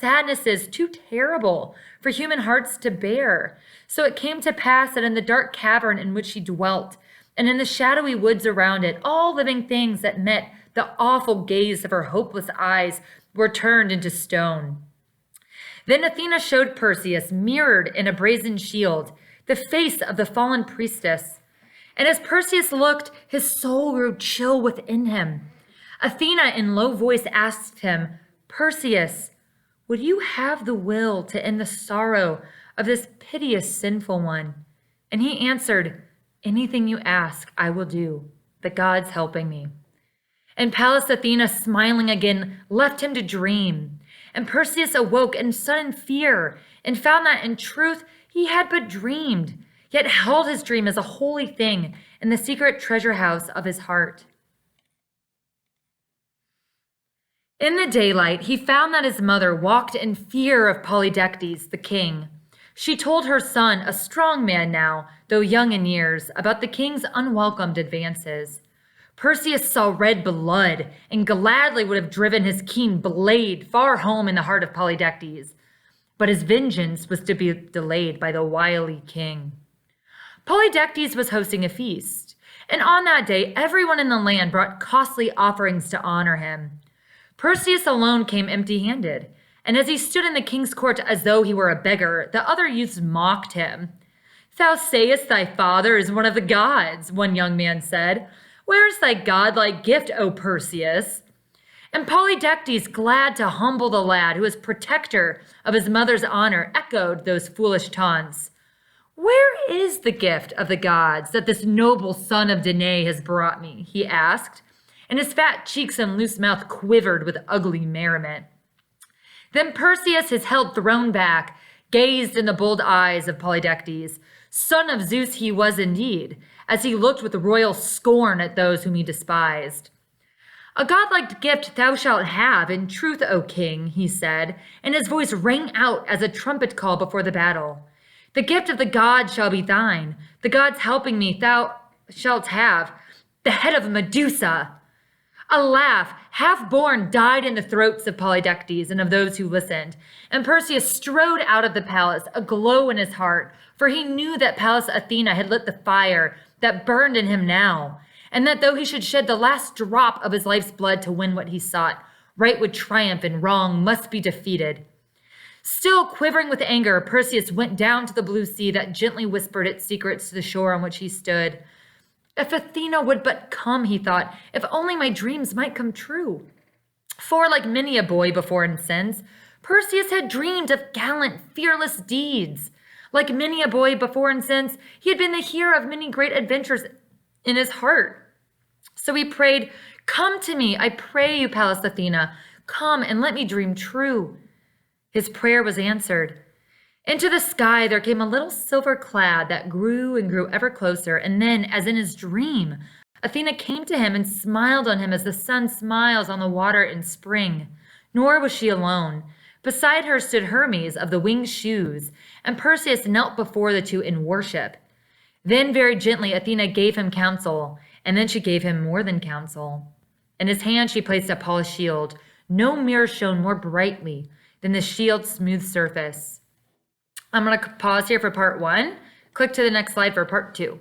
sadnesses too terrible for human hearts to bear. So it came to pass that in the dark cavern in which she dwelt, and in the shadowy woods around it, all living things that met the awful gaze of her hopeless eyes were turned into stone. Then Athena showed Perseus, mirrored in a brazen shield, the face of the fallen priestess. And as Perseus looked, his soul grew chill within him. Athena in low voice asked him, "Perseus, would you have the will to end the sorrow of this piteous sinful one?" And he answered, "Anything you ask, I will do, the gods helping me." And Pallas Athena, smiling again, left him to dream. And Perseus awoke in sudden fear and found that in truth he had but dreamed, yet held his dream as a holy thing in the secret treasure house of his heart. In the daylight, he found that his mother walked in fear of Polydectes, the king. She told her son, a strong man now, though young in years, about the king's unwelcomed advances. Perseus saw red blood and gladly would have driven his keen blade far home in the heart of Polydectes, but his vengeance was to be delayed by the wily king. Polydectes was hosting a feast, and on that day everyone in the land brought costly offerings to honor him. Perseus alone came empty-handed, and as he stood in the king's court as though he were a beggar, the other youths mocked him. "Thou sayest thy father is one of the gods," one young man said. "Where is thy godlike gift, O Perseus?" And Polydectes, glad to humble the lad who was protector of his mother's honor, echoed those foolish taunts. "Where is the gift of the gods that this noble son of Danae has brought me?" he asked, and his fat cheeks and loose mouth quivered with ugly merriment. Then Perseus, his head thrown back, gazed in the bold eyes of Polydectes. Son of Zeus he was indeed, as he looked with royal scorn at those whom he despised. "A godlike gift thou shalt have, in truth, O king," he said, and his voice rang out as a trumpet call before the battle. "The gift of the gods shall be thine. The gods helping me thou shalt have the head of Medusa." A laugh, half-born, died in the throats of Polydectes and of those who listened, and Perseus strode out of the palace, aglow in his heart, for he knew that Pallas Athena had lit the fire that burned in him now, and that though he should shed the last drop of his life's blood to win what he sought, right would triumph and wrong must be defeated. Still quivering with anger, Perseus went down to the blue sea that gently whispered its secrets to the shore on which he stood. "If Athena would but come," he thought, "if only my dreams might come true." For, like many a boy before and since, Perseus had dreamed of gallant, fearless deeds. Like many a boy before and since, he had been the hero of many great adventures in his heart. So he prayed, "Come to me, I pray you, Pallas Athena. Come and let me dream true." His prayer was answered. Into the sky there came a little silver cloud that grew and grew ever closer, and then, as in his dream, Athena came to him and smiled on him as the sun smiles on the water in spring. Nor was she alone. Beside her stood Hermes of the winged shoes, and Perseus knelt before the two in worship. Then very gently Athena gave him counsel, and then she gave him more than counsel. In his hand she placed a polished shield. No mirror shone more brightly than the shield's smooth surface. I'm going to pause here for part 1. Click to the next slide for part 2.